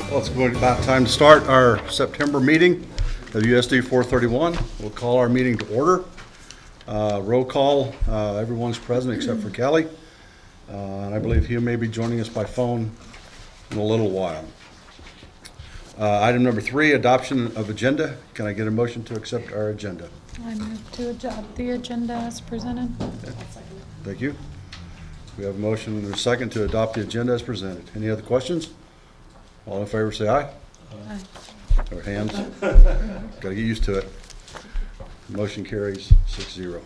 Well, it's going about time to start our September meeting of USD 431. We'll call our meeting to order. Roll call, everyone's present except for Kelly. And I believe he may be joining us by phone in a little while. Item number 3, adoption of agenda. Can I get a motion to accept our agenda? I move to adopt the agenda as presented. Thank you. We have a motion and a second to adopt the agenda as presented. Any other questions? All in favor say aye. Aye. Or hands. Got to get used to it. Motion carries 6-0.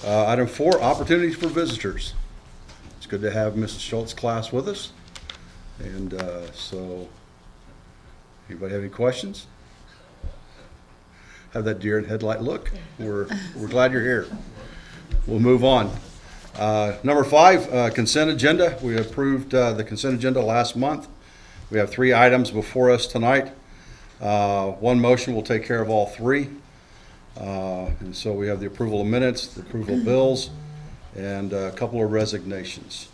Item 4, opportunities for visitors. It's good to have Mrs. Shultz class with us. And so, anybody have any questions? Have that deer in headlight look. We're glad you're here. We'll move on. Number 5, consent agenda. We approved the consent agenda last month. We have 3 items before us tonight. One motion will take care of all 3. And so we have the approval of minutes, the approval of bills, and a couple of resignations.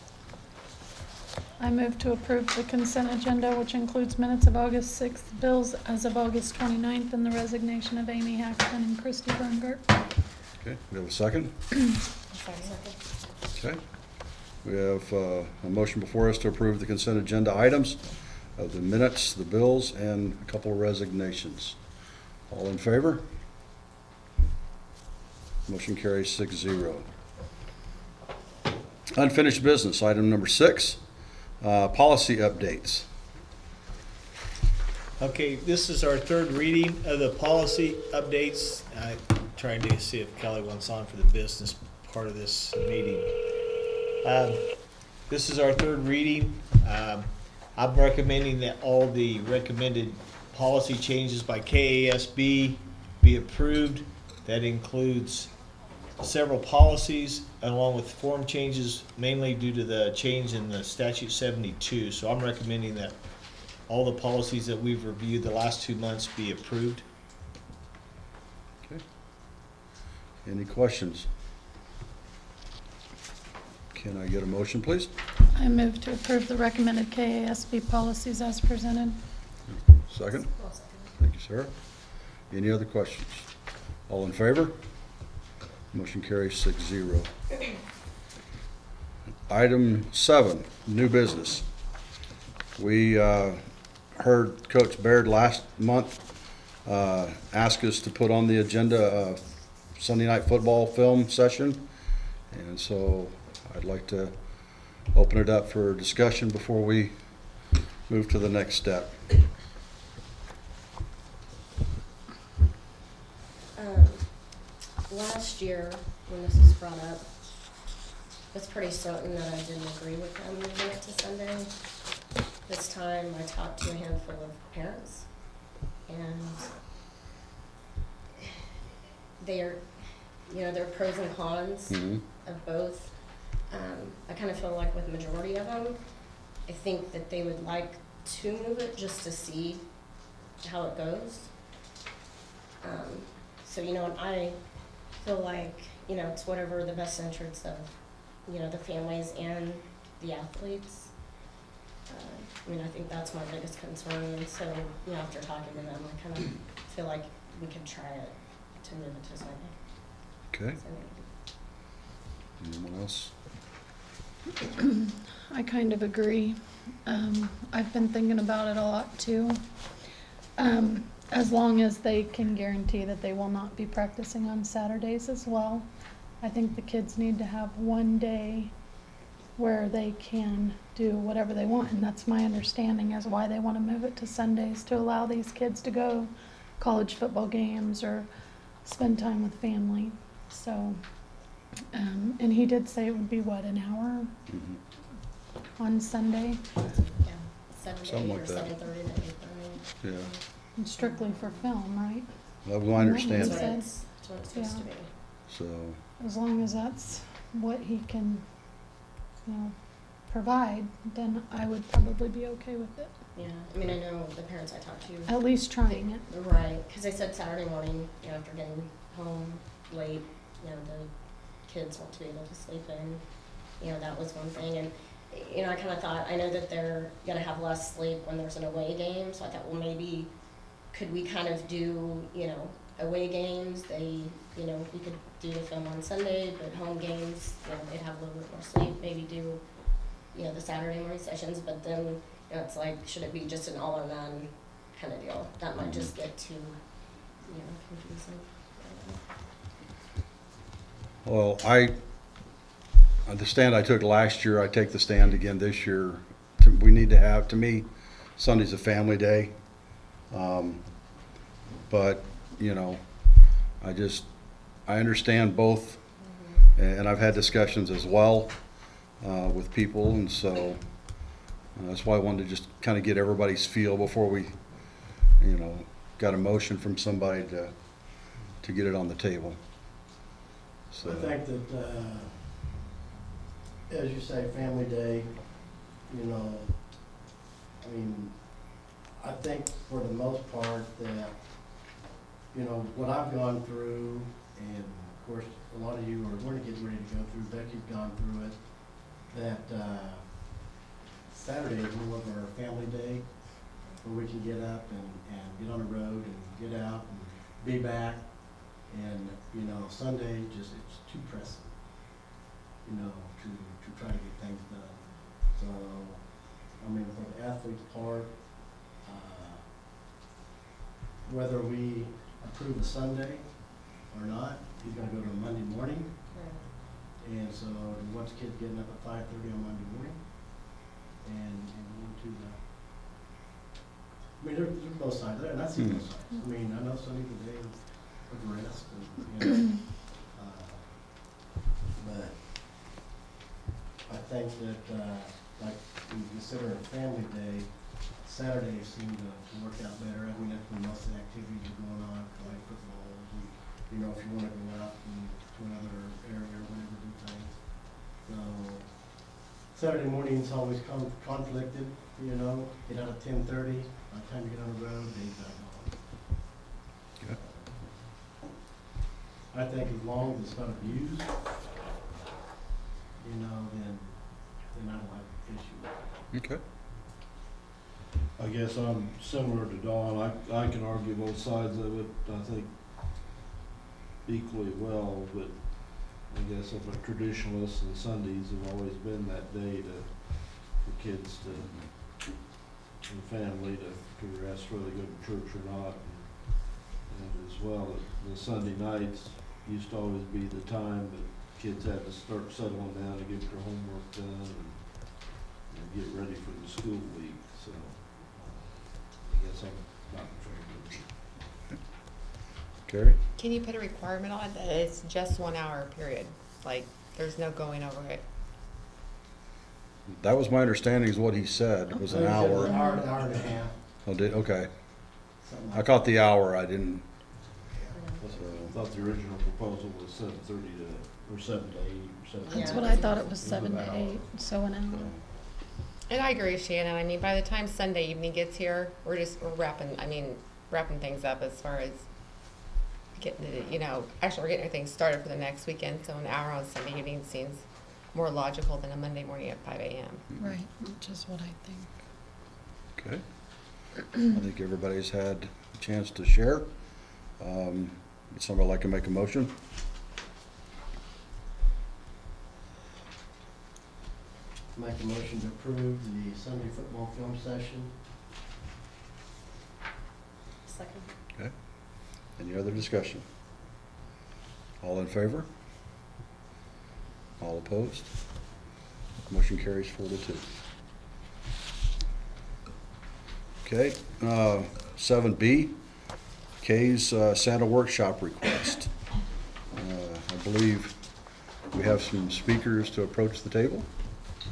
I move to approve the consent agenda, which includes minutes of August 6th, bills as of August 29th, and the resignation of Amy Haxton and Christy Brungart. Okay, we have a second? Okay. We have a motion before us to approve the consent agenda items of the minutes, the bills, and a couple of resignations. All in favor? Motion carries 6-0. Unfinished business, item number 6, policy updates. Okay, this is our 3rd reading of the policy updates. I'm trying to see if Kelly wants on for the business part of this meeting. This is our 3rd reading. I'm recommending that all the recommended policy changes by KASB be approved. That includes several policies along with form changes, mainly due to the change in the statute 72. So I'm recommending that all the policies that we've reviewed the last 2 months be approved. Okay. Any questions? Can I get a motion, please? I move to approve the recommended KASB policies as presented. Second? Thank you, Sarah. Any other questions? All in favor? Motion carries 6-0. Item 7, new business. We heard Coach Baird last month ask us to put on the agenda a Sunday night football film session. And so I'd like to open it up for discussion before we move to the next step. Last year, when this was brought up, I was pretty certain that I didn't agree with them moving it to Sunday. This time, I talked to a handful of parents, and there are pros and cons of both. I kind of feel like with the majority of them, I think that they would like to move it just to see how it goes. So, I feel like, it's whatever the best interest of, the families and the athletes. I think that's my biggest concern. And so, after talking to them, I kind of feel like we could try it to move it to Sunday. Okay. Anyone else? I kind of agree. I've been thinking about it a lot too. As long as they can guarantee that they will not be practicing on Saturdays as well. I think the kids need to have one day where they can do whatever they want, and that's my understanding is why they want to move it to Sundays, to allow these kids to go college football games or spend time with family. So, and he did say it would be, an hour on Sunday? Yeah, 7 to 8 Something or like that. 7:30 to 8:30. Yeah, And strictly for film, right? that was my understanding. That's Understand. what it's supposed to be. So, As long as that's what he can, provide, then I would probably be okay with it. Yeah, I know the parents I talked to. At least trying it. Right, because they said Saturday morning, after getting home late, the kids want to be able to sleep in. That was one thing. And you know, I kind of thought, I know that they're gonna have less sleep when there's an away game, so I thought, well, maybe could we kind of do, you know, away games, they, you know, we could do the film on Sunday, but home games, you know, they'd have a little bit more sleep, maybe do, you know, the Saturday morning sessions, but then, you know, it's like, should it be just an all or none kind of deal? That might just get too, you know, confusing. Well, the stand I took last year, I take the stand again this year. We need to have, to me, Sunday's a family day. But, you know, I understand both, and I've had discussions as well with people, and so that's why I wanted to just kind of get everybody's feel before we, you know, got a motion from somebody to get it on the table. So I think that, as you say, family day, you know, I mean, I think for the most part that, you know, what I've gone through, and of course, a lot of you are going to get ready to go through, Becky's gone through it, that Saturday is more of our family day, where we can get up and get on the road and get out and be back. And, you know, Sunday just, it's too pressing, you know, to try to get things done. So, I mean, for the athlete's part, whether we approve a Sunday or not, he's gonna go to a Monday morning. And so he wants kids getting up at 5:30 on Monday morning and going to the, I mean, there's both sides there, and I see both sides. I mean, I know Sunday's a day of rest and, you know, but I think that, like, when you consider a family day, Saturdays seem to work out better. I mean, that's when most of the activities are going on, like football, and, you know, if you wanna go out and to another area or whatever, do things. So, Saturday morning's always conflicted, you know, get out at 10:30, by the time you get on the road, day's not gone. Okay. I think as long as it's not abused, you know, then I don't have an issue. Okay. I guess I'm similar to Dawn. I can argue both sides of it, I think, equally well, but I guess I'm a traditionalist, and Sundays have always been that day for kids and family to rest, whether they go to church or not. And as well, the Sunday nights used to always be the time that kids had to start settling down to get their homework done and get ready for the school week, so I guess I'm not in favor of it. Carrie? Can you put a requirement on that it's just 1 hour period? Like, there's no going over it? That was my understanding is what he said. It was an hour. Hour and a half, Oh, okay. something I like caught the hour. I didn't. I thought the original proposal was 7:30 or 7 to 8 or 7. That's Yeah. what I thought it was, It 7 an to hour. 8, so an hour. And I agree with Shannon. I mean, by the time Sunday evening gets here, we're wrapping things up as far as getting it, you know, actually we're getting everything started for the next weekend, so an hour on Sunday evening seems more logical than a Monday morning at 5 a.m. Right, which is what I think. Okay. I think everybody's had a chance to share. Would somebody like to make a motion? Make a motion to approve the Sunday football film session. Second. Okay. Any other discussion? All in favor? All opposed? Motion carries 4-2. Okay, 7B, Kay's Santa workshop request. I believe we have some speakers to approach the table.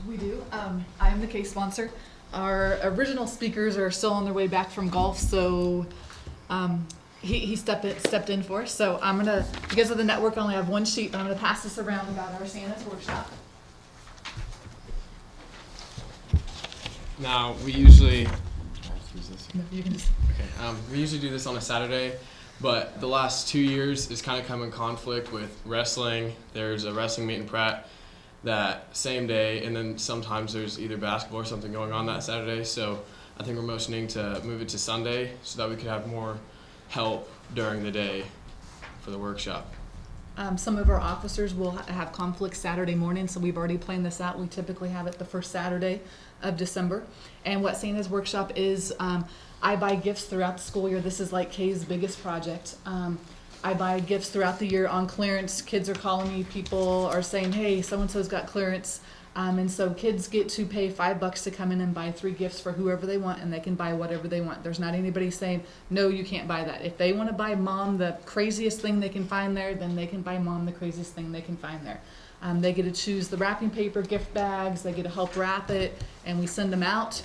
We do. I am the case sponsor. Our original speakers are still on their way back from golf, so he stepped in for us. So I'm gonna, because of the network, I only have one sheet, but I'm gonna pass this around about our Santa's workshop. Now, we usually You can just, we usually do this on a Saturday, but the last 2 years is kind of come in conflict with wrestling. There's a wrestling meet in Pratt that same day, and then sometimes there's either basketball or something going on that Saturday. So I think we're motioning to move it to Sunday so that we could have more help during the day for the workshop. Some of our officers will have conflicts Saturday morning, so we've already planned this out. We typically have it the first Saturday of December. And what Santa's workshop is, I buy gifts throughout the school year. This is like Kay's biggest project. I buy gifts throughout the year on clearance. Kids are calling me, people are saying, hey, so-and-so's got clearance. And so kids get to pay $5 to come in and buy 3 gifts for whoever they want, and they can buy whatever they want. There's not anybody saying, no, you can't buy that. If they want to buy mom the craziest thing they can find there, then they can buy mom the craziest thing they can find there. They get to choose the wrapping paper, gift bags, they get to help wrap it, and we send them out.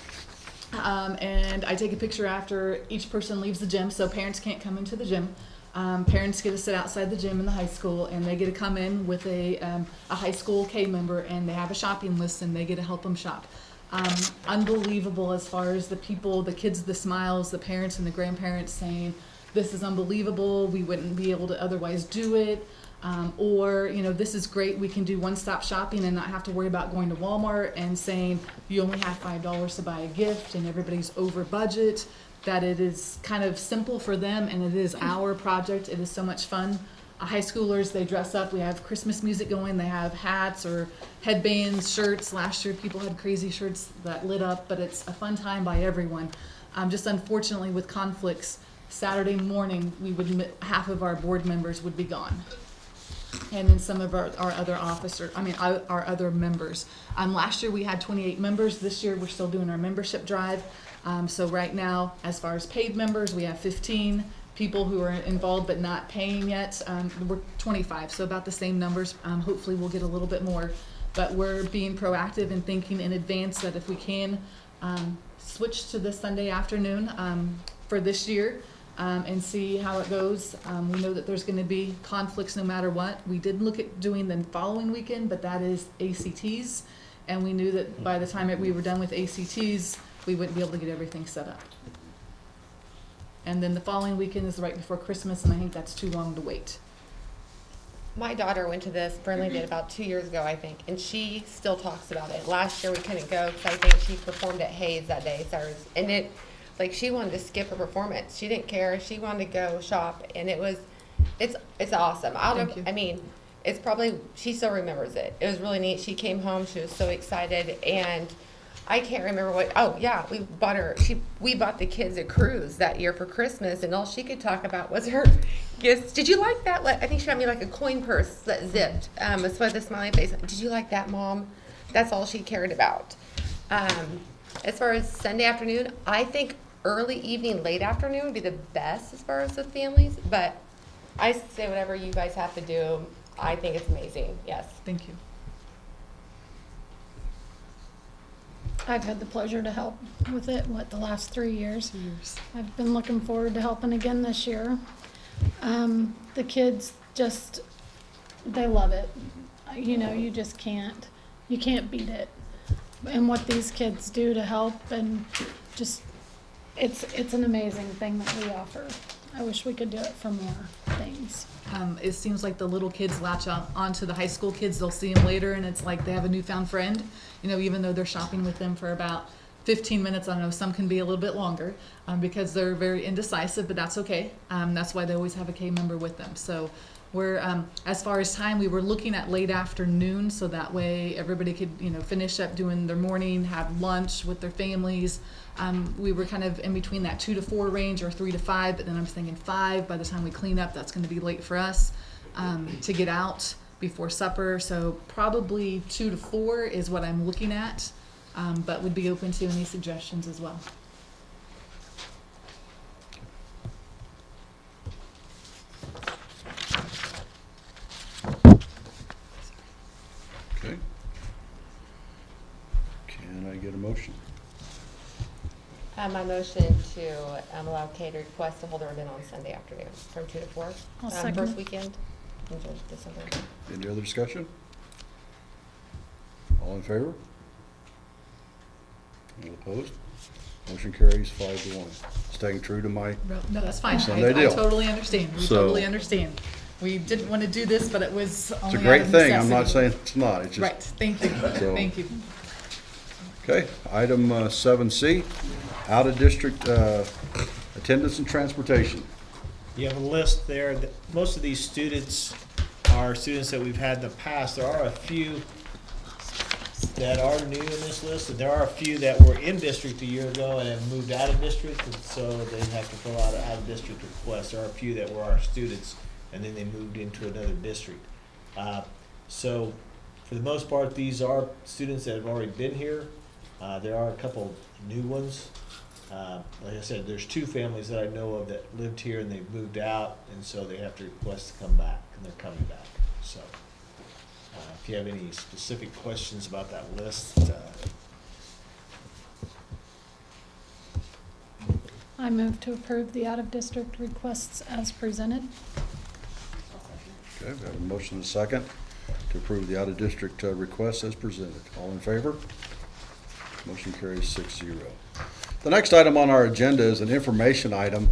And I take a picture after each person leaves the gym, so parents can't come into the gym. Parents get to sit outside the gym in the high school, and they get to come in with a high school K member, and they have a shopping list, and they get to help them shop. Unbelievable as far as the people, the kids, the smiles, the parents and the grandparents saying, this is unbelievable, we wouldn't be able to otherwise do it. Or, you know, this is great, we can do one-stop shopping and not have to worry about going to Walmart and saying you only have $5 to buy a gift and everybody's over budget. That it is kind of simple for them, and it is our project. It is so much fun. High schoolers, they dress up. We have Christmas music going. They have hats or headbands, shirts. Last year, people had crazy shirts that lit up, but it's a fun time by everyone. Just unfortunately, with conflicts, Saturday morning, half of our board members would be gone. And then some of our other our other members. Last year we had 28 members. This year we're still doing our membership drive. So right now, as far as paid members, we have 15 people who are involved but not paying yet. We're 25, so about the same numbers. Hopefully we'll get a little bit more. But we're being proactive and thinking in advance that if we can switch to the Sunday afternoon for this year, and see how it goes. We know that there's going to be conflicts no matter what. We did look at doing the following weekend, but that is ACTs, and we knew that by the time we were done with ACTs, we wouldn't be able to get everything set up. And then the following weekend is right before Christmas, and I think that's too long to wait. My daughter went to this, Burnley did about 2 years ago, I think, and she still talks about it. Last year we couldn't go because I think she performed at Hayes that day, and like she wanted to skip her performance. She didn't care. She wanted to go shop, and it's awesome. Thank you. I mean, it's probably, she still remembers it. It was really neat. She came home, she was so excited, and I can't remember we bought the kids a cruise that year for Christmas, and all she could talk about was her gifts. Did you like that? I think she got me like a coin purse that zipped. With a smiley face. Did you like that, Mom? That's all she cared about. As far as Sunday afternoon, I think early evening, late afternoon would be the best as far as the families, but I say whatever you guys have to do. I think it's amazing. Yes. Thank you. I've had the pleasure to help with it, the last 3 years. 2 years. I've been looking forward to helping again this year. The kids they love it. You know, you can't beat it. And what these kids do to help, and it's an amazing thing that we offer. I wish we could do it for more things. It seems like the little kids latch onto the high school kids. They'll see them later, and it's like they have a newfound friend. You know, even though they're shopping with them for about 15 minutes, I don't know, some can be a little bit longer because they're very indecisive, but that's okay. That's why they always have a K member with them. So we're, as far as time, we were looking at late afternoon, so that way everybody could, finish up doing their morning, have lunch with their families. We were kind of in between that 2 to 4 range or 3 to 5, but then I'm thinking 5. By the time we clean up, that's going to be late for us to get out before supper. So probably 2 to 4 is what I'm looking at, but would be open to any suggestions as well. Okay. Can I get a motion? My motion to allow Kay to request to hold her event on Sunday afternoon from 2 to 4. I'll second. First weekend in December. Any other discussion? All in favor? All opposed? Motion carries 5-1. Staying true to my, No, that's fine. Sunday I deal. totally understand. We So- totally understand. We didn't want to do this, but it was It's only a out great of thing. I'm not necessity. saying it's not. It's Right, just, thank you, So- thank you. okay. Item 7C, out-of-district attendance and transportation. You have a list there. Most of these students are students that we've had in the past. There are a few that are new in this list, and there are a few that were in district a year ago and have moved out of district, and so they have to fill out an out-of-district request. There are a few that were our students, and then they moved into another district. So, for the most part, these are students that have already been here. There are a couple new ones. Like I said, there's 2 families that I know of that lived here and they've moved out, and so they have to request to come back, and they're coming back. So, if you have any specific questions about that list, I move to approve the out-of-district requests as presented. Okay, we have a motion and a second to approve the out-of-district requests as presented. All in favor? Motion carries 6-0. The next item on our agenda is an information item,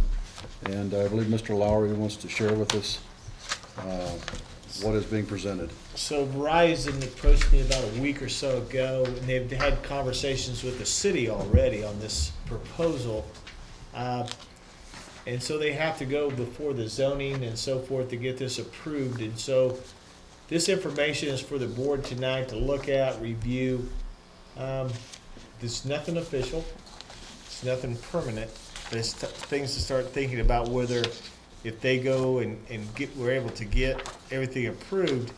and I believe Mr. Lowry wants to share with us what is being presented. so Verizon approached me about a week or so ago, and they've had conversations with the city already on this proposal. And so they have to go before the zoning and so forth to get this approved, and so this information is for the board tonight to look at, review. There's nothing official, it's nothing permanent, but it's things to start thinking about whether, if they go and we're able to get everything approved,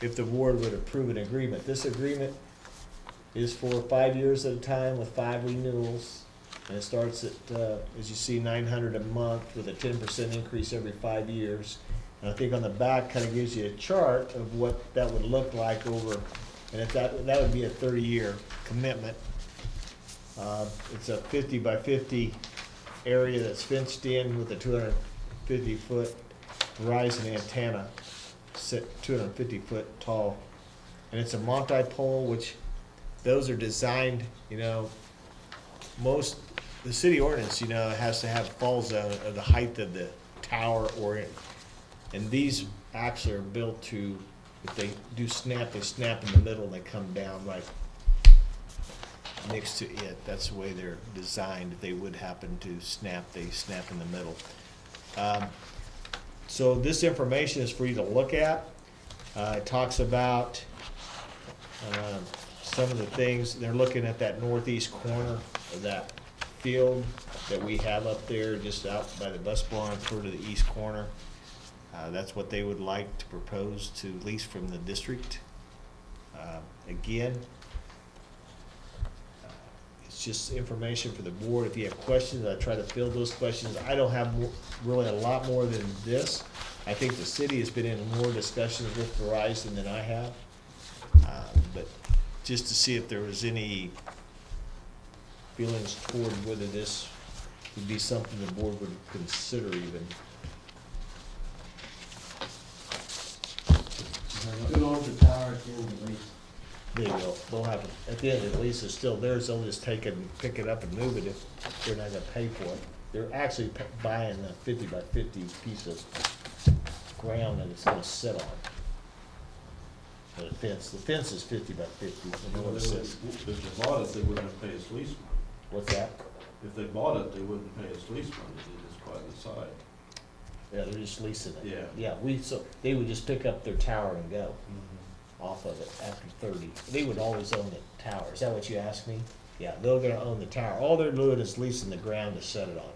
if the board would approve an agreement. This agreement is for 5 years at a time with 5 renewals, and it starts at, as you see, $900 a month with a 10% increase every 5 years. And I think on the back kind of gives you a chart of what that would look like over, and if that would be a 30-year commitment. It's a 50 by 50 area that's fenced in with a 250-foot Verizon antenna, 250 foot tall. And it's a multi-pole, which those are designed, the city ordinance, has to have fall zone of the height of the tower and these actually are built to, if they do snap, they snap in the middle and they come down right next to it. That's the way they're designed. If they would happen to snap, they snap in the middle. So this information is for you to look at. It talks about some of the things. They're looking at that northeast corner of that field that we have up there just out by the bus barn toward to the east corner. That's what they would like to propose to lease from the district. Again, it's just information for the board. If you have questions, I try to field those questions. I don't have really a lot more than this. I think the city has been in more discussions with Verizon than I have. But just to see if there was any feelings toward whether this would be something the board would consider even. Who owns the tower at the end of the lease? They will, they'll have, at the end of the lease, it's still theirs, they'll just take it and pick it up and move it if they're not gonna pay for it. They're actually buying a 50 by 50 piece of ground that it's gonna sit on. The fence is 50 by 50, the one that sits. If they bought it, they wouldn't have to pay us lease money. What's that? If they bought it, they wouldn't pay us lease money, they just buy the side. Yeah, they're just leasing it. Yeah. Yeah, so they would just pick up their tower and go off of it after 30. They would always own the tower. Is that what you asked me? Yeah, they're gonna own the tower. All they're doing is leasing the ground to set it on.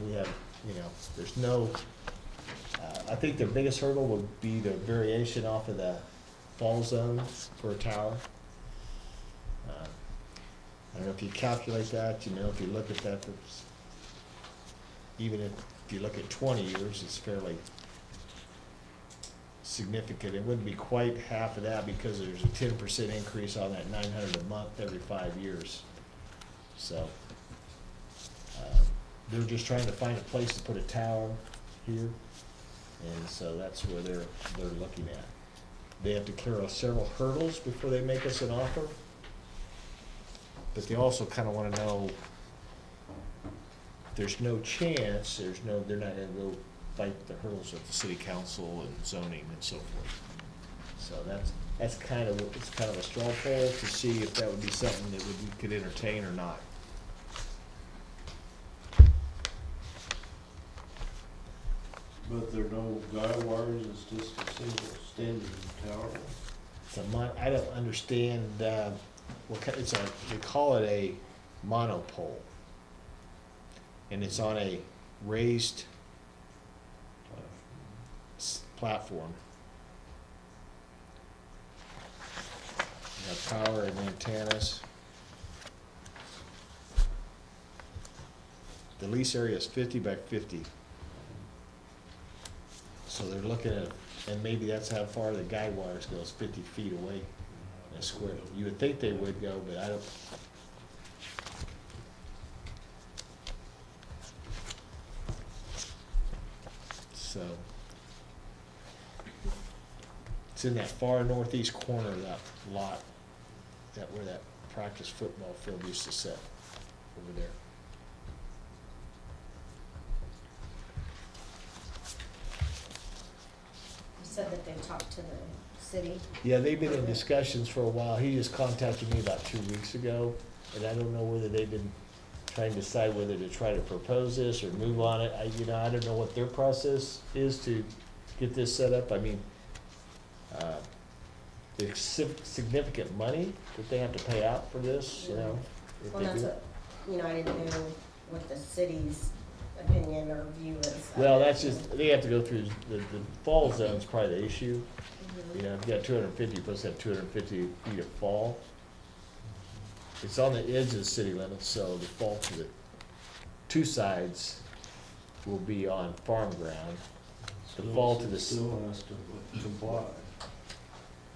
We have, there's no, I think their biggest hurdle would be the variation off of the fall zone for a tower. I don't know if you calculate that, if you look at that, even if you look at 20 years, it's fairly significant. It wouldn't be quite half of that because there's a 10% increase on that 900 a month every 5 years. So they're just trying to find a place to put a tower here, and so that's where they're looking at. They have to clear several hurdles before they make us an offer, but they also kind of want to know there's no chance, they're not going to go fight the hurdles with the city council and zoning and so forth. So that's kind of, it's kind of a straw poll to see if that would be something that we could entertain or not. But there are no guy wires, it's just a single standing tower. So I don't understand, it's they call it a monopole. And it's on a raised platform. You got power and antennas. The lease area is 50 by 50. So they're looking at, and maybe that's how far the guide wires goes, 50 feet away in a square. You would think they would go, but I don't. So it's in that far northeast corner of that lot, that where that practice football field used to sit, over there. You said that they talked to the city. Yeah, they've been in discussions for a while. He just contacted me about 2 weeks ago, and I don't know whether they've been trying to decide whether to try to propose this or move on it. I don't know what their process is to get this set up. I mean, the significant money that they have to pay out for this, if Well, they that's do. what, I didn't know what the city's opinion or view is. Well, that's just, they have to go through, the fall zone's probably the issue. Mhm. If you got 250, you're supposed to have 250 feet of fall. It's on the edge of the city limits, so the fall to the two sides will be on farm ground. The fall to the, Still has to comply.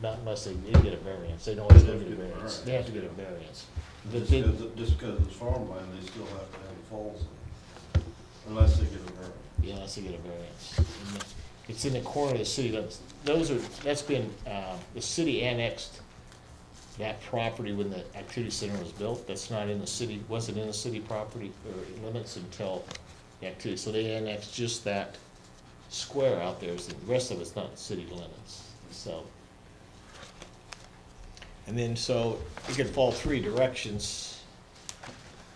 not unless they get a variance, they don't always get a variance, they have to get a variance. Just because it's farmland, they still have to have the falls in, unless they get a variance. Yeah, unless they get a variance. And it's in the corner of the city limits. That's been, the city annexed that property when the activity center was built. That's not in the city, wasn't in the city property or limits until the activity. So they annexed just that square out there. So the rest of it's not city limits, so. And then, so it could fall 3 directions,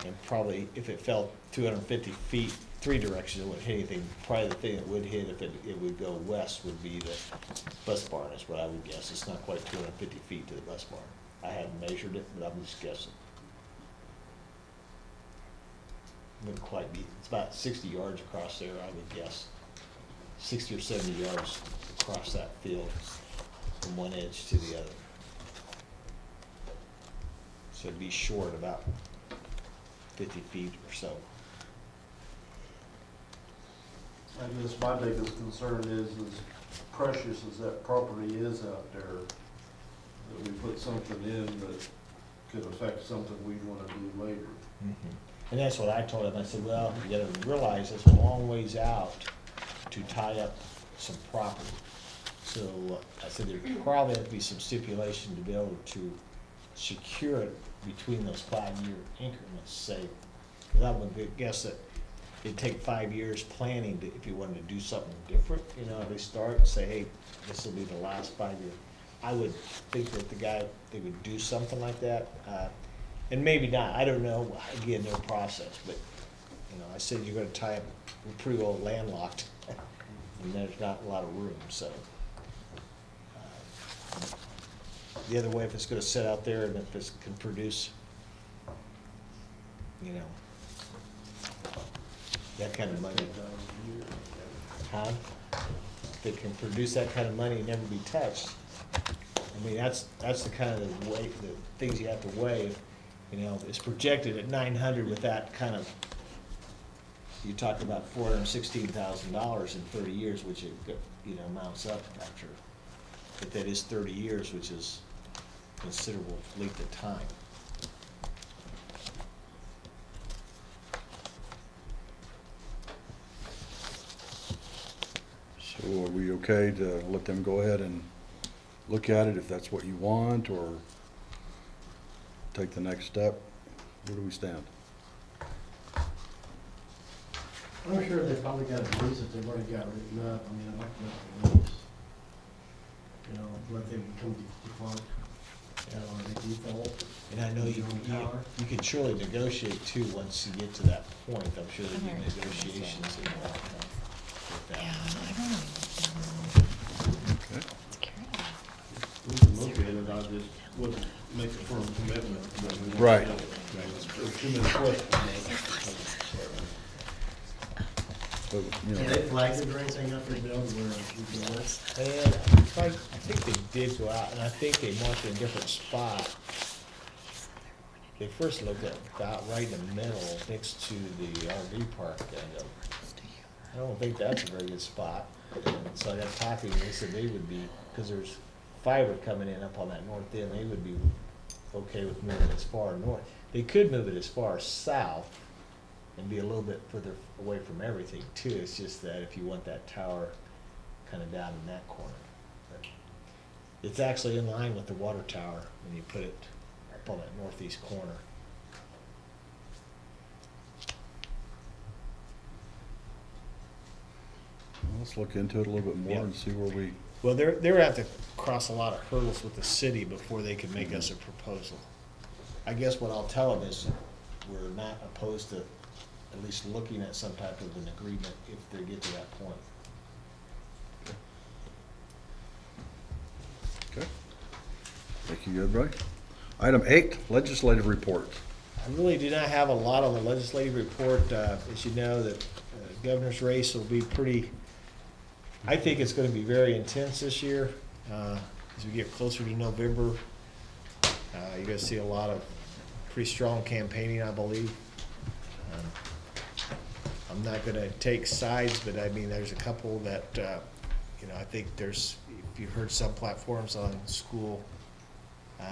and probably if it fell 250 feet, 3 directions, it wouldn't hit anything. Probably the thing that would hit if it would go west would be the bus barn, is what I would guess. It's not quite 250 feet to the bus barn. I haven't measured it, but I'm just guessing. Wouldn't quite be, it's about 60 yards across there, I would guess. 60 or 70 yards across that field from one edge to the other. So it'd be short about 50 feet or so. I guess my biggest concern is as precious as that property is out there, that we put something in that could affect something we wanna do later. And that's what I told him. I said, well, you gotta realize it's a long ways out to tie up some property. So I said there probably have to be some stipulation to be able to secure it between those 5-year increments, say. Cause I would guess that it'd take 5 years planning to, if you wanted to do something different, they start and say, hey, this will be the last 5 year. I would think that they would do something like that, and maybe not, I don't know, again, their process, but, I said you're gonna tie up, we're pretty well landlocked, and there's not a lot of room, so. The other way, if it's gonna sit out there and if it can produce, that kind of money. Huh? If it can produce that kind of money and never be touched, I mean, that's the kind of the way, the things you have to weigh. It's projected at 900 with that kind of, you talk about $416,000 in 30 years, which it, mounts up after. But that is 30 years, which is considerable length of time. So are we okay to let them go ahead and look at it if that's what you want, or take the next step? Where do we stand? I'm sure they probably got a lease that they've already got written up. I mean, I'd like to look at the lease. You know, let them become default, or they default. And I know you can surely negotiate too, once you get to that point, I'm sure there'll be negotiations involved with that. We can look at it, I just wouldn't make a firm commitment. that we want to Right. do it. There's too many questions. So, you Have know, they flagged it or anything up there, Bill, where we can look? And I think they did go out, and I think they marked it in a different spot. They first looked at about right in the middle, next to the RV park, and I don't think that's a very good spot. And so I got talking, and they said they would be, because there's fiber coming in up on that north end, they would be okay with moving as far north. They could move it as far south and be a little bit further away from everything too. It's just that if you want that tower kind of down in that corner. But it's actually in line with the water tower when you put it up on that northeast corner. let's look into it a little bit more Yeah. and see where we, Well, they're gonna have to cross a lot of hurdles with the city before they can make us a proposal. I guess what I'll tell them is we're not opposed to at least looking at some type of an agreement if they get to that point. okay. Thank you, good, Ray. Item 8, legislative report. I really do not have a lot on the legislative report. As you know, the governor's race will be pretty, I think it's gonna be very intense this year. As we get closer to November, you're gonna see a lot of pretty strong campaigning, I believe. I'm not gonna take sides, but I mean, there's a couple that, I think there's, if you've heard some platforms on school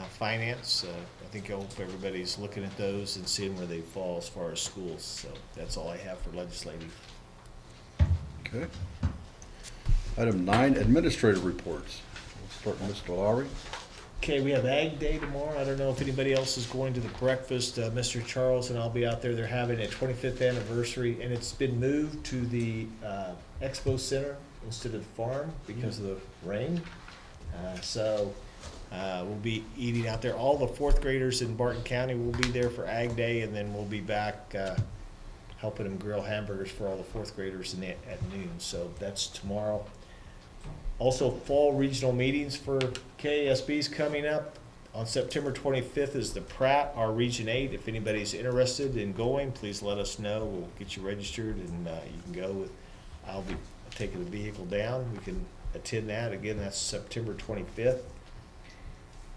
finance, I think I hope everybody's looking at those and seeing where they fall as far as schools. So that's all I have for legislative. Okay. Item 9, administrative reports. We'll start with Mr. Lowry. Okay, we have Ag Day tomorrow. I don't know if anybody else is going to the breakfast. Mr. Charles and I'll be out there. They're having a 25th anniversary, and it's been moved to the Expo Center instead of the farm because of the rain. So we'll be eating out there. All the 4th graders in Barton County will be there for Ag Day, and then we'll be back helping them grill hamburgers for all the 4th graders at noon. So that's tomorrow. Also, fall regional meetings for KASB's coming up. On September 25th is the Pratt, our Region 8. If anybody's interested in going, please let us know. We'll get you registered, and you can go with, I'll be taking the vehicle down. We can attend that. Again, that's September 25th.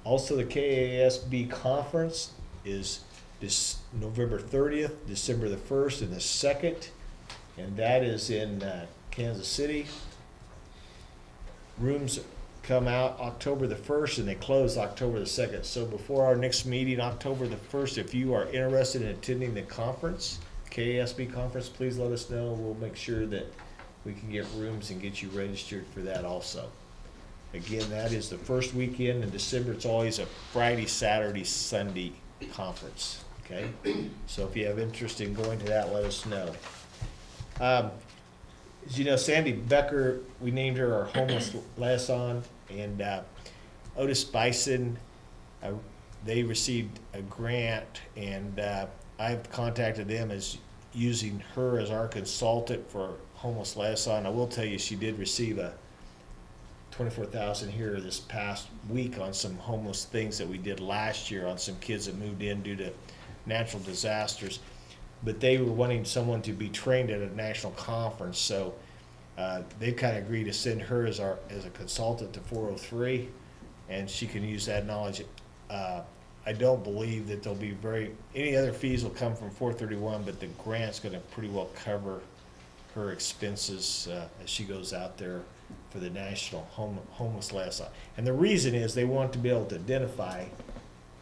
Also, the KASB conference is this November 30th, December the 1st, and the 2nd, and that is in Kansas City. Rooms come out October the 1st and they close October the 2nd. So before our next meeting, October the 1st, if you are interested in attending the conference, KASB conference, please let us know. We'll make sure that we can get rooms and get you registered for that also. Again, that is the first weekend in December. It's always a Friday, Saturday, Sunday conference, okay? So if you have interest in going to that, let us know. As you know, Sandy Becker, we named her our homeless liaison, and Otis Bison, they received a grant, and I've contacted them as using her as our consultant for homeless liaison. I will tell you, she did receive a $24,000 here this past week on some homeless things that we did last year on some kids that moved in due to natural disasters. But they were wanting someone to be trained at a national conference, so they've kind of agreed to send her as a consultant to 403, and she can use that knowledge. I don't believe that there'll be any other fees will come from 431, but the grant's going to pretty well cover her expenses as she goes out there for the national homeless liaison. And the reason is they want to be able to identify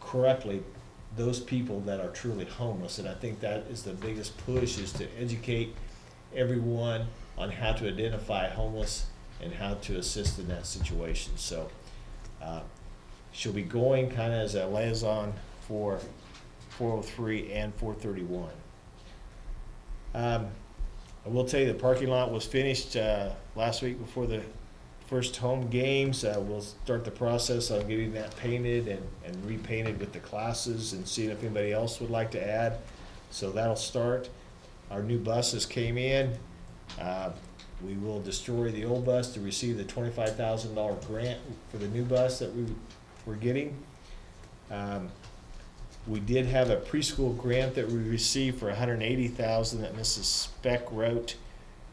correctly those people that are truly homeless, and I think that is the biggest push, is to educate everyone on how to identify homeless and how to assist in that situation. So she'll be going kind of as a liaison for 403 and 431. I will tell you, the parking lot was finished last week before the first home games. We'll start the process on getting that painted and repainted with the classes and seeing if anybody else would like to add. So that'll start. Our new buses came in. We will destroy the old bus to receive the $25,000 grant for the new bus that we're getting. We did have a preschool grant that we received for $180,000 that Mrs. Speck wrote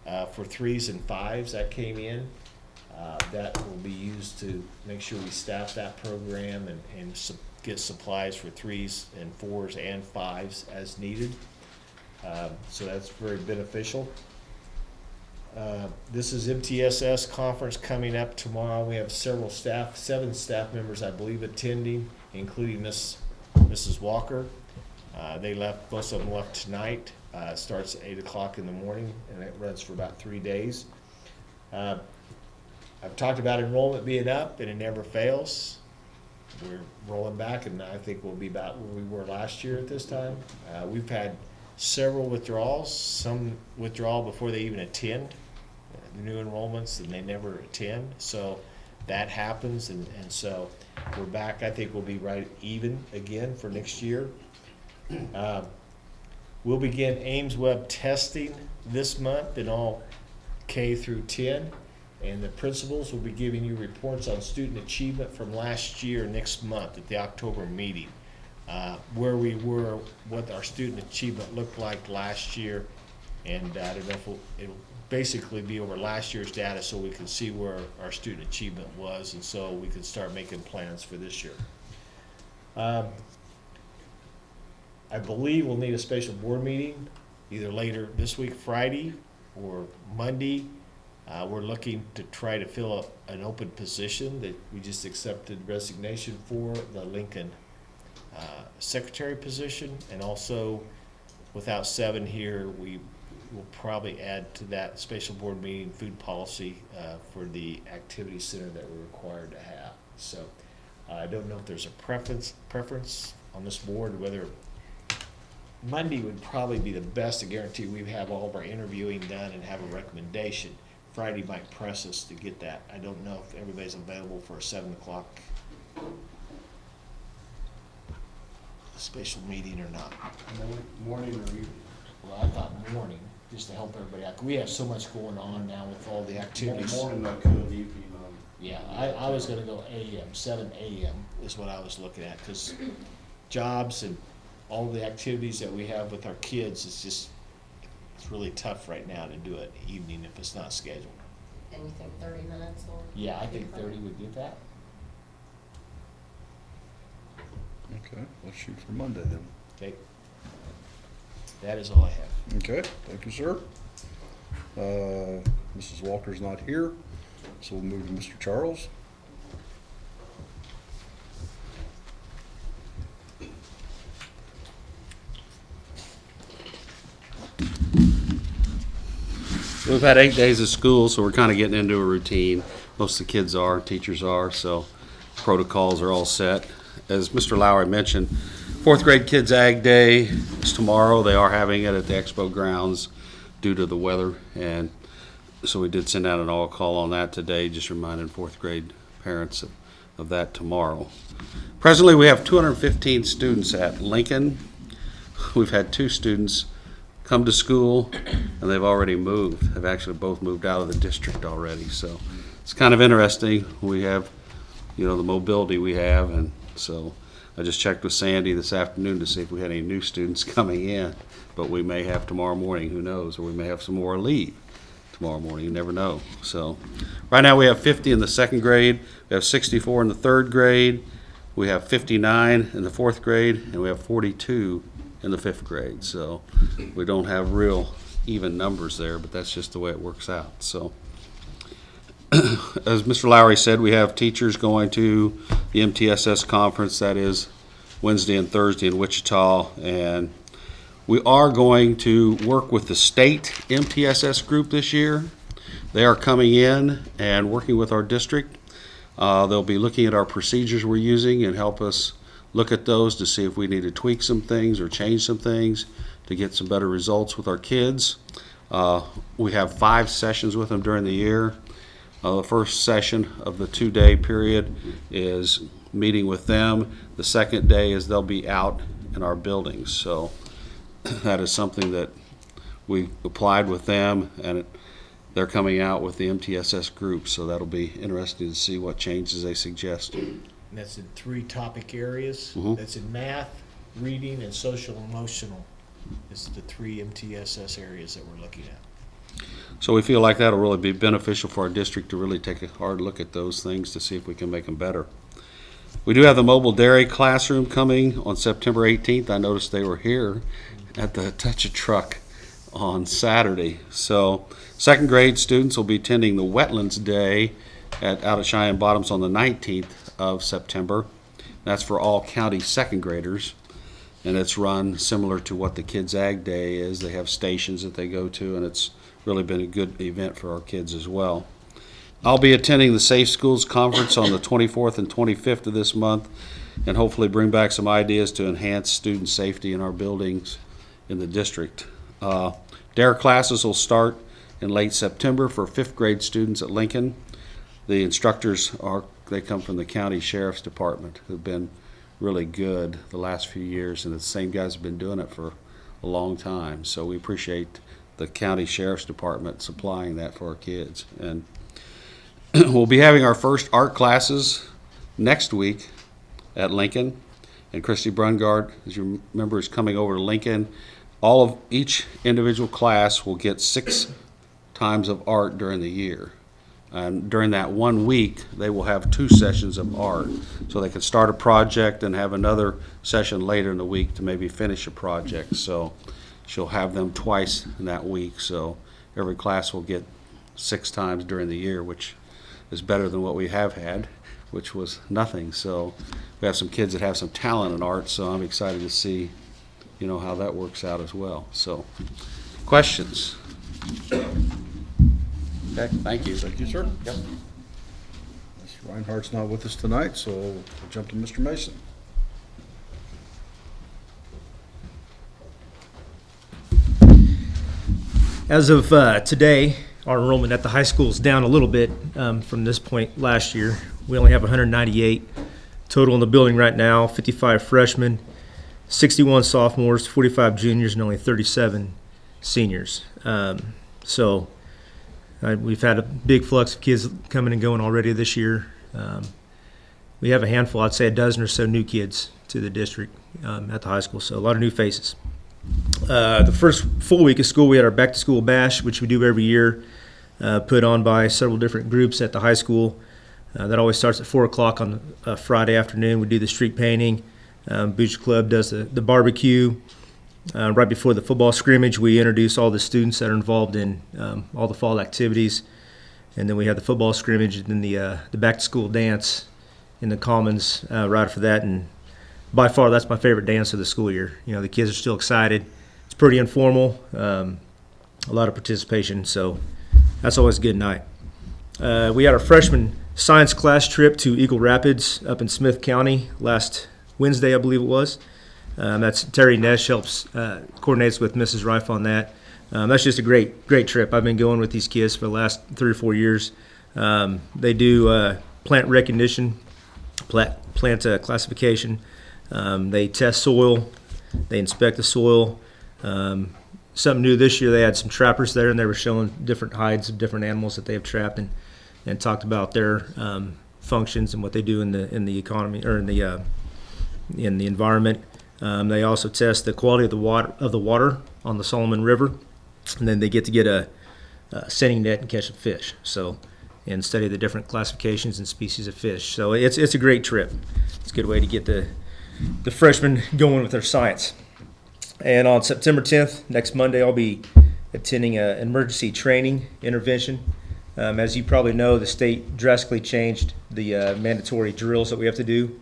for 3s and 5s. That came in. That will be used to make sure we staff that program and get supplies for 3s and 4s and 5s as needed. So that's very beneficial. This is MTSS conference coming up tomorrow. We have seven staff members, I believe, attending, including Mrs. Walker. They left, most of them left tonight. Starts at 8 o'clock in the morning, and it runs for about 3 days. I've talked about enrollment being up, and it never fails. We're rolling back, and I think we'll be about where we were last year at this time. We've had several withdrawals, some withdrawal before they even attend the new enrollments, and they never attend. So that happens, and so we're back. I think we'll be right even again for next year. We'll begin Ames Web testing this month in all K through 10. And the principals will be giving you reports on student achievement from last year next month at the October meeting. Where we were, what our student achievement looked like last year, and I don't know if it'll basically be over last year's data so we can see where our student achievement was, and so we can start making plans for this year. I believe we'll need a special board meeting either later this week, Friday, or Monday. We're looking to try to fill an open position that we just accepted resignation for, the Lincoln secretary position, and also without Seven here, we will probably add to that special board meeting food policy for the activity center that we're required to have. So I don't know if there's a preference on this board, whether Monday would probably be the best to guarantee we have all of our interviewing done and have a recommendation. Friday might press us to get that. I don't know if everybody's available for a 7 o'clock special meeting or not. Morning or evening? Well, I thought morning, just to help everybody out. We have so much going on now with all the activities. Morning, I could, evening, Yeah, I was gonna go AM, 7 AM is what I was looking at, because jobs and all the activities that we have with our kids, it's really tough right now to do it evening if it's not scheduled. And you think 30 minutes will? Yeah, I think 30 would get that. Okay, let's shoot for Monday then. Okay. That is all I have. Okay, thank you, sir. Mrs. Walker's not here, so we'll move to Mr. Charles. We've had 8 days of school, so we're kind of getting into a routine. Most of the kids are, teachers are, so protocols are all set. As Mr. Lowry mentioned, 4th grade Kids Ag Day is tomorrow. They are having it at the Expo grounds due to the weather, and so we did send out an all call on that today, just reminding 4th grade parents of that tomorrow. Presently, we have 215 students at Lincoln. We've had 2 students come to school, and they've already moved. They've actually both moved out of the district already, so it's kind of interesting. We have, the mobility we have, and so I just checked with Sandy this afternoon to see if we had any new students coming in, but we may have tomorrow morning, who knows, or we may have some more leave tomorrow morning, you never know. So right now we have 50 in the 2nd grade, we have 64 in the 3rd grade, we have 59 in the 4th grade, and we have 42 in the 5th grade. So we don't have real even numbers there, but that's just the way it works out. So as Mr. Lowry said, we have teachers going to the MTSS conference. That is Wednesday and Thursday in Wichita, and we are going to work with the state MTSS group this year. They are coming in and working with our district. They'll be looking at our procedures we're using and help us look at those to see if we need to tweak some things or change some things to get some better results with our kids. We have 5 sessions with them during the year. The first session of the 2-day period is meeting with them. The second day is they'll be out in our buildings. So that is something that we applied with them, and they're coming out with the MTSS group. So that'll be interesting to see what changes they suggest. And that's in 3 topic areas. Mhm. That's in math, reading, and social emotional. It's the 3 MTSS areas that we're looking at. So we feel like that'll really be beneficial for our district to really take a hard look at those things to see if we can make them better. We do have the mobile dairy classroom coming on September 18th. I noticed they were here at the Touch a Truck on Saturday. So second grade students will be attending the Wetlands Day out at Cheyenne Bottoms on the 19th of September. That's for all county second graders. And it's run similar to what the Kids Ag Day is. They have stations that they go to, and it's really been a good event for our kids as well. I'll be attending the Safe Schools Conference on the 24th and 25th of this month, and hopefully bring back some ideas to enhance student safety in our buildings in the district. DARE classes will start in late September for 5th grade students at Lincoln. The instructors they come from the county sheriff's department, who've been really good the last few years, and the same guys have been doing it for a long time. So we appreciate the county sheriff's department supplying that for our kids. And we'll be having our first art classes next week at Lincoln. And Christy Brungard, as you remember, is coming over to Lincoln. Each individual class will get 6 times of art during the year. And during that 1 week, they will have 2 sessions of art. So they can start a project and have another session later in the week to maybe finish a project. So she'll have them twice in that week. So every class will get 6 times during the year, which is better than what we have had, which was nothing. So we have some kids that have some talent in art, so I'm excited to see, how that works out as well. So, questions? Okay, thank you. Thank you, sir. Yep. Mr. Reinhardt's not with us tonight, so we'll jump to Mr. Mason. As of today, our enrollment at the high school is down a little bit from this point last year. We only have 198 total in the building right now, 55 freshmen, 61 sophomores, 45 juniors, and only 37 seniors. We've had a big flux of kids coming and going already this year. We have a handful, I'd say a dozen or so new kids to the district at the high school, so a lot of new faces. The first full week of school, we had our back to school bash, which we do every year, put on by several different groups at the high school. That always starts at 4 o'clock on a Friday afternoon. We do the street painting. Booster Club does the barbecue. Right before the football scrimmage, we introduce all the students that are involved in all the fall activities. And then we have the football scrimmage and then the back to school dance in the commons right after that. And by far, that's my favorite dance of the school year. The kids are still excited. It's pretty informal, a lot of participation, so that's always a good night. We had our freshman science class trip to Eagle Rapids up in Smith County last Wednesday, I believe it was. That's Terry Nesh coordinates with Mrs. Rife on that. That's just a great trip. I've been going with these kids for the last 3 or 4 years. They do plant recognition, plant classification. They test soil. They inspect the soil. Something new this year, they had some trappers there, and they were showing different hides of different animals that they have trapped, and talked about their functions and what they do in the economy or in the environment. They also test the quality of the water on the Solomon River, and then they get a seining net and catch some fish. So, and study the different classifications and species of fish. So it's a great trip. It's a good way to get the freshmen going with their science. And on September 10th, next Monday, I'll be attending an emergency training intervention. As you probably know, the state drastically changed the mandatory drills that we have to do.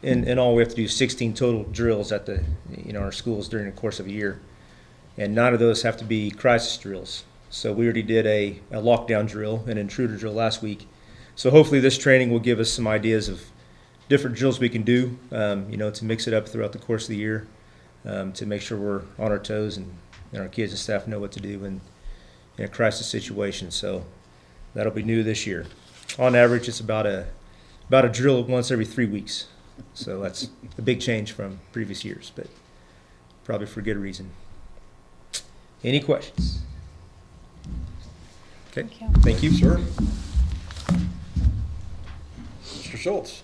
In all, we have to do 16 total drills at our schools during the course of a year, and 9 of those have to be crisis drills. So we already did a lockdown drill, an intruder drill last week. So hopefully this training will give us some ideas of different drills we can do, to mix it up throughout the course of the year, to make sure we're on our toes and and our kids and staff know what to do in a crisis situation. So that'll be new this year. On average, it's about a drill once every 3 weeks. So that's a big change from previous years, but probably for good reason. Any questions? Okay, Thank you. thank you. Sir? Mr. Shultz?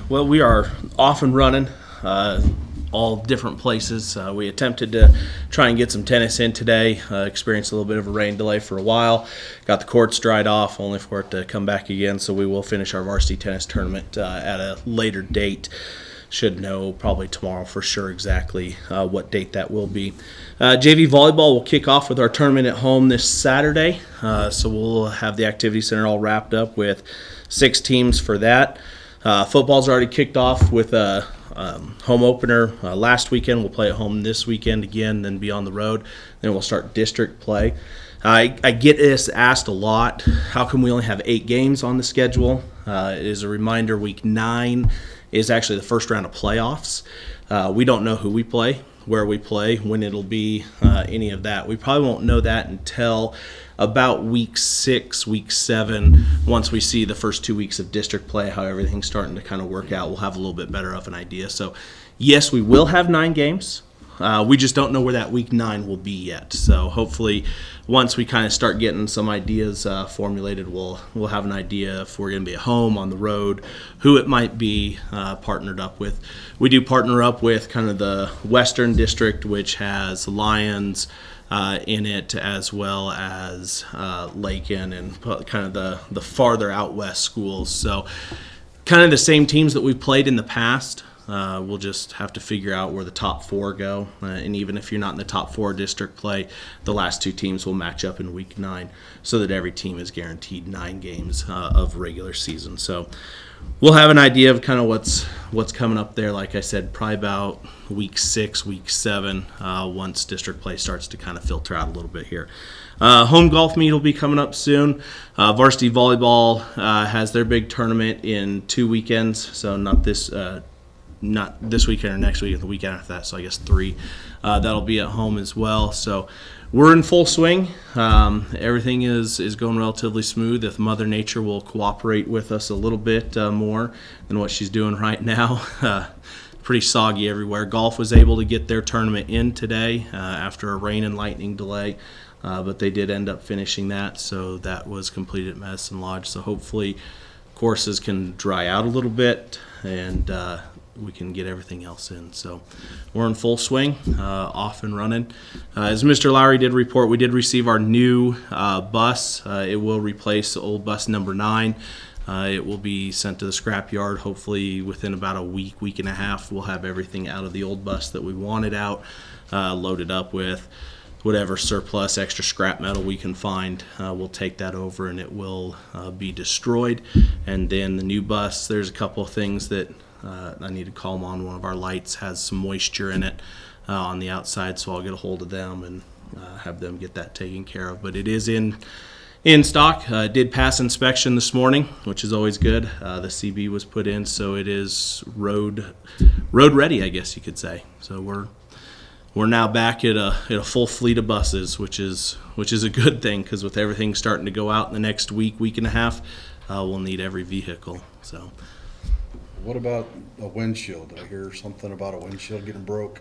Well, we are off and running, all different places. We attempted to try and get some tennis in today, experienced a little bit of a rain delay for a while, got the courts dried off, only for it to come back again, so we will finish our varsity tennis tournament at a later date. Should know probably tomorrow for sure exactly what date that will be. JV volleyball will kick off with our tournament at home this Saturday, so we'll have the activity center all wrapped up with 6 teams for that. Football's already kicked off with a home opener last weekend. We'll play at home this weekend again, then be on the road. Then we'll start district play. I get this asked a lot. How come we only have 8 games on the schedule? As a reminder, week 9 is actually the first round of playoffs. We don't know who we play, where we play, when it'll be, any of that. We probably won't know that until about week 6, week 7, once we see the first 2 weeks of district play, how everything's starting to kind of work out. We'll have a little bit better of an idea. So, yes, we will have 9 games. We just don't know where that week 9 will be yet. So hopefully once we kind of start getting some ideas formulated, we'll have an idea if we're going to be at home, on the road, who it might be partnered up with. We do partner up with kind of the Western District, which has Lions in it, as well as Lakin and kind of the farther out west schools. So kind of the same teams that we've played in the past. We'll just have to figure out where the top 4 go. And even if you're not in the top 4 district play, the last 2 teams will match up in week 9 so that every team is guaranteed 9 games of regular season. So we'll have an idea of kind of what's coming up there. Like I said, probably about week 6, week 7, once district play starts to kind of filter out a little bit here. Home golf meet will be coming up soon. Varsity volleyball has their big tournament in 2 weekends, so not this weekend or next week, the weekend after that, so I guess 3. That'll be at home as well. So we're in full swing. Everything is going relatively smooth. If Mother Nature will cooperate with us a little bit more than what she's doing right now. Pretty soggy everywhere. Golf was able to get their tournament in today after a rain and lightning delay, but they did end up finishing that, so that was completed at Medicine Lodge. So hopefully courses can dry out a little bit and we can get everything else in. So we're in full swing, off and running. As Mr. Lowry did report, we did receive our new bus. It will replace old bus number 9. It will be sent to the scrapyard. Hopefully within about a week and a half, we'll have everything out of the old bus that we wanted out, loaded up with whatever surplus extra scrap metal we can find. We'll take that over and it will be destroyed. And then the new bus, there's a couple of things that I need to call them on. One of our lights has some moisture in it on the outside, so I'll get a hold of them and have them get that taken care of. But it is in stock. It did pass inspection this morning, which is always good. The CB was put in, so it is road ready, I guess you could say. So we're now back at a full fleet of buses, which is a good thing, because with everything starting to go out in the next week and a half, we'll need every vehicle. So. What about a windshield? Did I hear something about a windshield getting broke?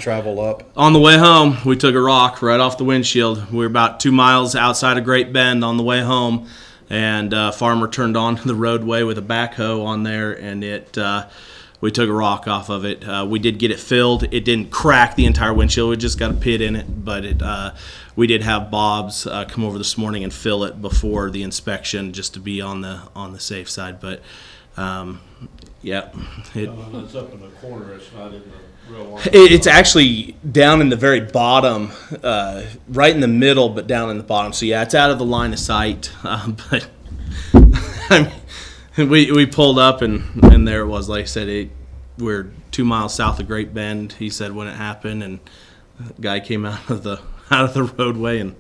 Travel up. On the way home, we took a rock right off the windshield. We were about 2 miles outside of Great Bend on the way home, and a farmer turned onto the roadway with a backhoe on there, and we took a rock off of it. We did get it filled. It didn't crack the entire windshield. We just got a pit in it, but we did have Bob's come over this morning and fill it before the inspection, just to be on the safe side. But yeah, It's up in the corner. It's not in the real line. It's actually down in the very bottom, right in the middle, but down in the bottom. So yeah, it's out of the line of sight. But I mean, we pulled up and there it was. Like I said, we're 2 miles south of Great Bend. He said when it happened, and the guy came out of the roadway, and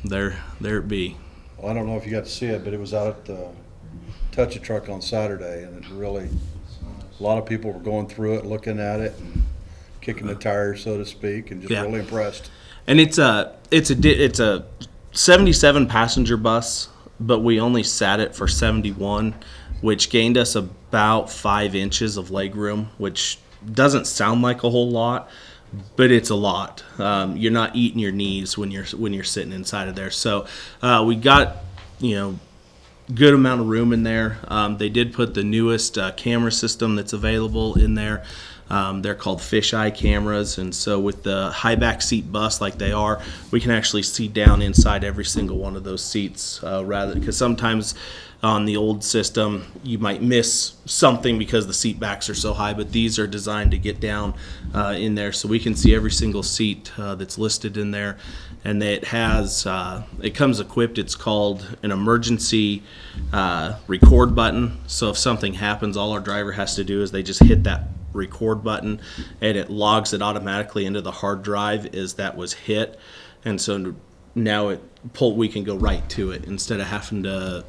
there it be. Well, I don't know if you got to see it, but it was out at the touch a truck on Saturday, and it really, a lot of people were going through it, looking at it, and kicking the tires, so to speak, and just Yeah. really impressed. And it's a 77 passenger bus, but we only sat it for 71, which gained us about 5 inches of leg room, which doesn't sound like a whole lot, but it's a lot. You're not eating your knees when you're sitting inside of there. So we got, good amount of room in there. They did put the newest camera system that's available in there. They're called fisheye cameras, and so with the high back seat bus like they are, we can actually see down inside every single one of those seats, rather because sometimes on the old system you might miss something because the seat backs are so high, but these are designed to get down in there, so we can see every single seat that's listed in there. And it has it comes equipped, it's called an emergency record button. So if something happens, all our driver has to do is they just hit that record button, and it logs it automatically into the hard drive as that was hit. And so now we can go right to it instead of having to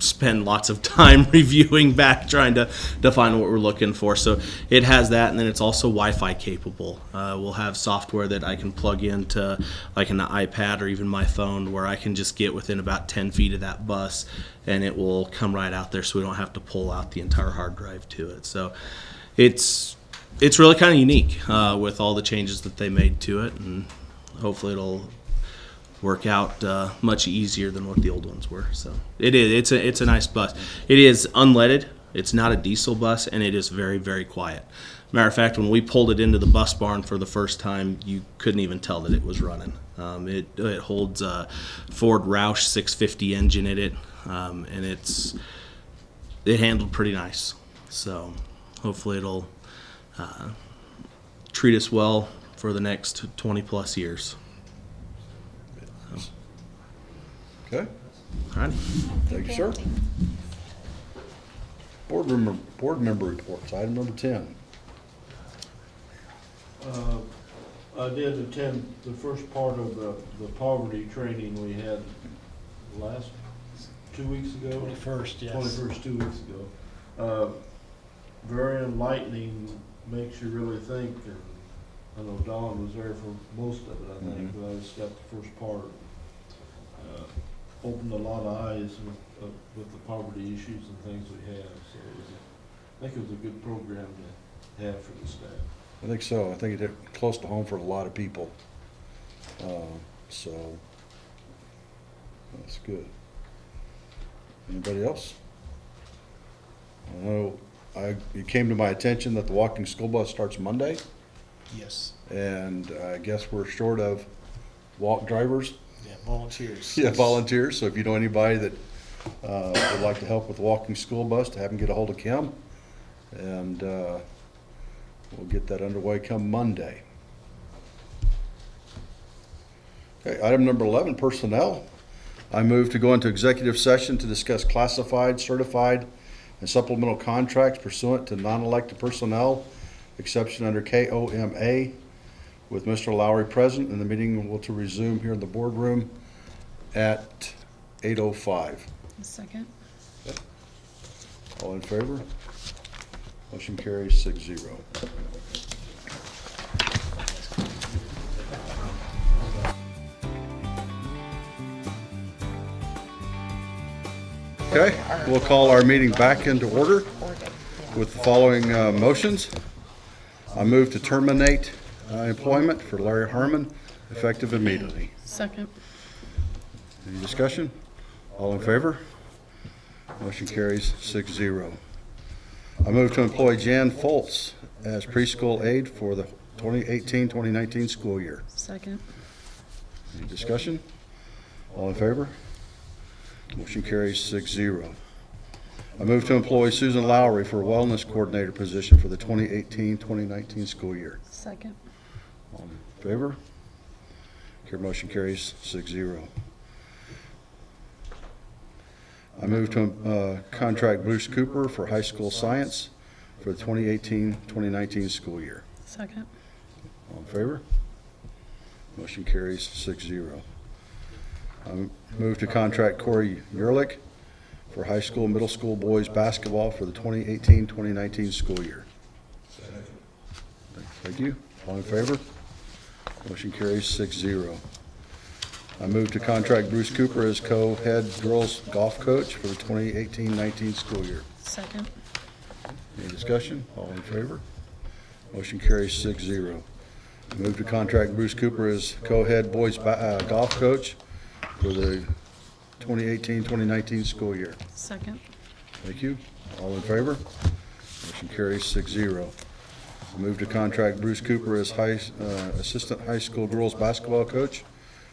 spend lots of time reviewing back trying to find what we're looking for. So it has that, and then it's also Wi-Fi capable. We'll have software that I can plug into like an iPad or even my phone, where I can just get within about 10 feet of that bus and it will come right out there, so we don't have to pull out the entire hard drive to it. So it's really kind of unique with all the changes that they made to it, and hopefully it'll work out much easier than what the old ones were. So it's a nice bus. It is unleaded. It's not a diesel bus, and it is very, very quiet. Matter of fact, when we pulled it into the bus barn for the first time, you couldn't even tell that it was running. It holds a Ford Roush 650 engine in it, and it handled pretty nice. So hopefully it'll treat us well for the next 20 plus years. Okay, All right. thank you, sir. Board member reports, item number 10. I did attend the first part of the poverty training we had last 2 weeks ago. 21st, yes. 21st, 2 weeks ago. Very enlightening, makes you really think, and I know Don was there for most of it, I think, but I just got the first part. Opened a lot of eyes with the poverty issues and things we have, so I think it was a good program to have for the staff. I think so. I think it hit close to home for a lot of people. So that's good. Anybody else? I know it came to my attention that the walking school bus starts Monday, Yes. and I guess we're short of walk drivers. Yeah, volunteers. Yeah, volunteers. So if you know anybody that would like to help with the walking school bus, to have them get a hold of Kim, and we'll get that underway come Monday. Okay, item number 11, personnel. I move to go into executive session to discuss classified, certified, and supplemental contracts pursuant to non-elected personnel, exception under KOMA, with Mr. Lowry present, and the meeting will to resume here in the boardroom at 8:05. Second. All in favor? Motion carries 6-0. Okay, we'll call our meeting back into order with the following motions. I move to terminate employment for Larry Harmon, effective immediately. Second. Any discussion? All in favor? Motion carries 6-0. I move to employ Jan Foltz as preschool aide for the 2018-2019 school year. Second. Any discussion? All in favor? Motion carries 6-0. I move to employ Susan Lowry for wellness coordinator position for the 2018-2019 school year. Second. All in favor? Motion carries 6-0. I move to contract Bruce Cooper for high school science for the 2018-2019 school year. Second. All in favor? Motion carries 6-0. I move to contract Corey Yerlich for high school, middle school boys basketball for the 2018-2019 school year. Thank you. All in favor? Motion carries 6-0. I move to contract Bruce Cooper as co-head girls golf coach for the 2018-19 school year. Second. Any discussion? All in favor? Motion carries 6-0. Move to contract Bruce Cooper as co-head boys golf coach for the 2018-2019 school year. Second. Thank you. All in favor? Motion carries 6-0. Move to contract Bruce Cooper as assistant high school girls basketball coach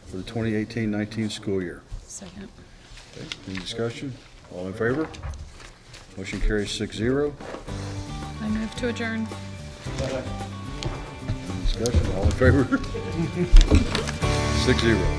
for the 2018-19 school year. Second. Okay, any discussion? All in favor? Motion carries 6-0. I move to adjourn. Any discussion? All in favor? 6-0.